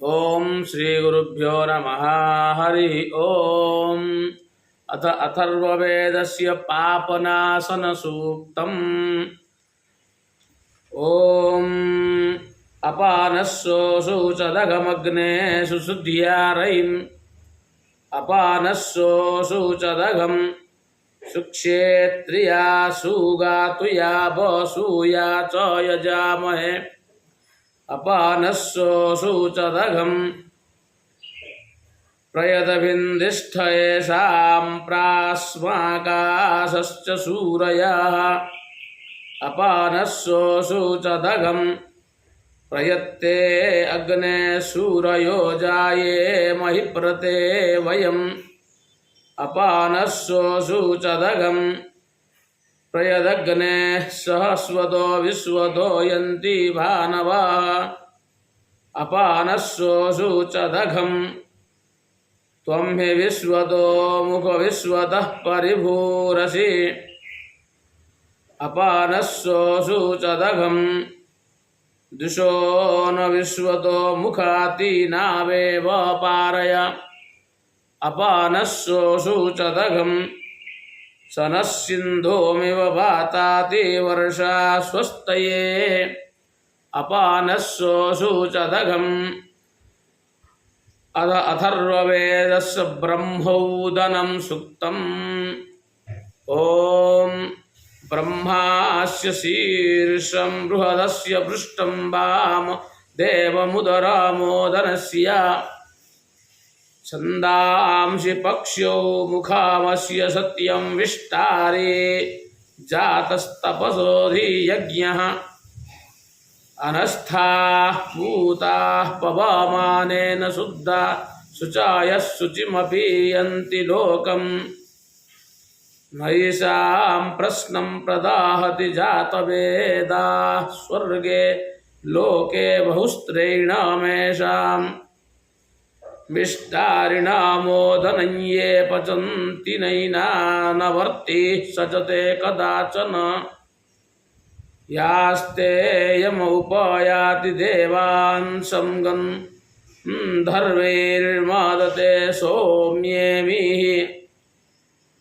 ओम श्री गुरुभ्यो नमः। हरि ओम। अथ अथर्ववेदस्य पापनाशन सूक्तम्। ओम अपानस्सो शौचदघमग्ने सुशुद्ध्यारयिम् अपानस्सो शौचदघम् सुक्षेत्रिया सुगातुया बसूया च यजामहे अपानस्सो शौचदघम् प्रयतभिन्दिष्ठ येषां प्रास्माकाशश्च सूरयः अपानस्सो शौचदघम् प्रयत्ते अग्ने सूरयो जाये महिप्रते वयम् अपानस्सो शौचदघम् प्रयदग्ने सहस्वतो विश्वतो यन्ति भानवाः अपानस्सो शौचदघम् त्वं हि विश्वतो मुखविश्वतः परिभूरसि अपानस्सो शौचदघम् दुशो न विश्वतो मुखातीनावेव पारय अपानस्सो शौचदघम् स नः सिन्धूमिव वाताति वर्षा स्वस्तये अपानस्सो शौचदघम् अथ अथर्ववेदस्य ब्रह्मोदनं सूक्तम्। ॐ ब्रह्मास्य शीर्षं बृहदस्य पृष्ठं वाम देवमुदरामोदनस्य छन्दांसि पक्ष्यो मुखामस्य सत्यं विष्टारे जातस्तपसोऽधियज्ञः अनस्थाः पूताः पवमानेन शुद्धा शुचायः शुचिमपि यन्ति लोकम् नैषां प्रश्नं प्रदाहति जातवेदाः स्वर्गे लोके बहुस्त्रीणामेषाम् विष्टारिणामोदनं ये पचन्ति नैनानवर्ति सचते कदाचन यास्ते यमोपयाति देवान् संगन् धर्मैर्मादते सौम्येमिः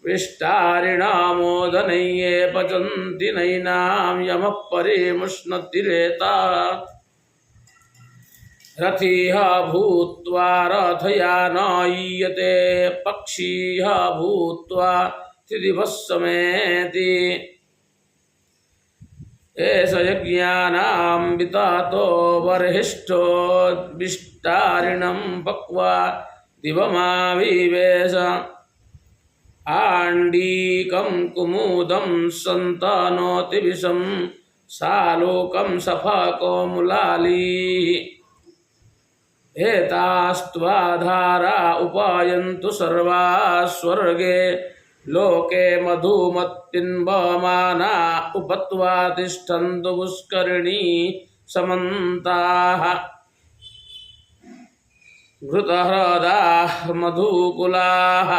विष्टारिणामोदनं ये पचन्ति नैनां यमः परिमुष्णतिरेता रथिः भूत्वा रथयानायीयते पक्षीः भूत्वा त्रिदिवसमेति एष यज्ञानां वितातो बर्हिष्ठो विष्टारिणं पक्वा दिवमाविवेश आण्डीकं कुमुदं सन्तनोति विषं सालोकं सफको मुलाली एतास्त्वाधारा उपायन्तु सर्वा स्वर्गे लोके मधुमत्पिन्वमाना उपत्वा तिष्ठन्तु पुष्करिणी समन्ताः घृतहृदाः मधुकुलाः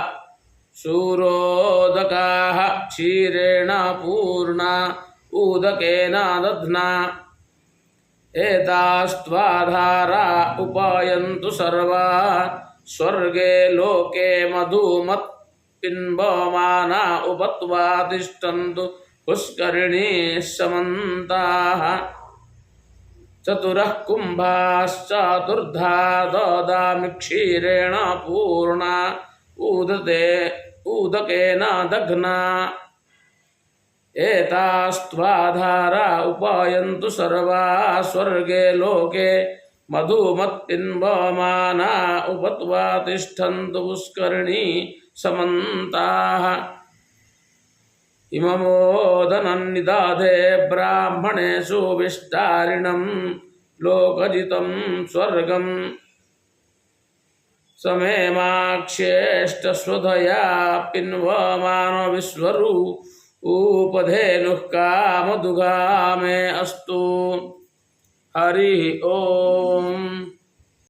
शूरोदकाः क्षीरेण पूर्णा उदकेन दध्ना एतास्त्वाधारा उपायन्तु सर्वा स्वर्गे लोके मधुमत्पिन्वमाना उपत्वा तिष्ठन्तु पुष्करिणीः समन्ताः चतुरः कुम्भाश्चतुर्धा ददामि क्षीरेण पूर्णा उदकेन दघ्ना एतास्त्वाधारा उपायन्तु सर्वा स्वर्गे लोके मधुमत्पिन्वमाना उपत्वा तिष्ठन्तु पुष्करिणी समन्ताः इममोदनं निदाधे ब्राह्मणेषु विष्टारिणं लोकजितं स्वर्गम् समेमाक्ष्येष्टस्वधया पिन्वमानो विश्वरू उपधेनुः कामदुघा मे अस्तु। हरि ओम।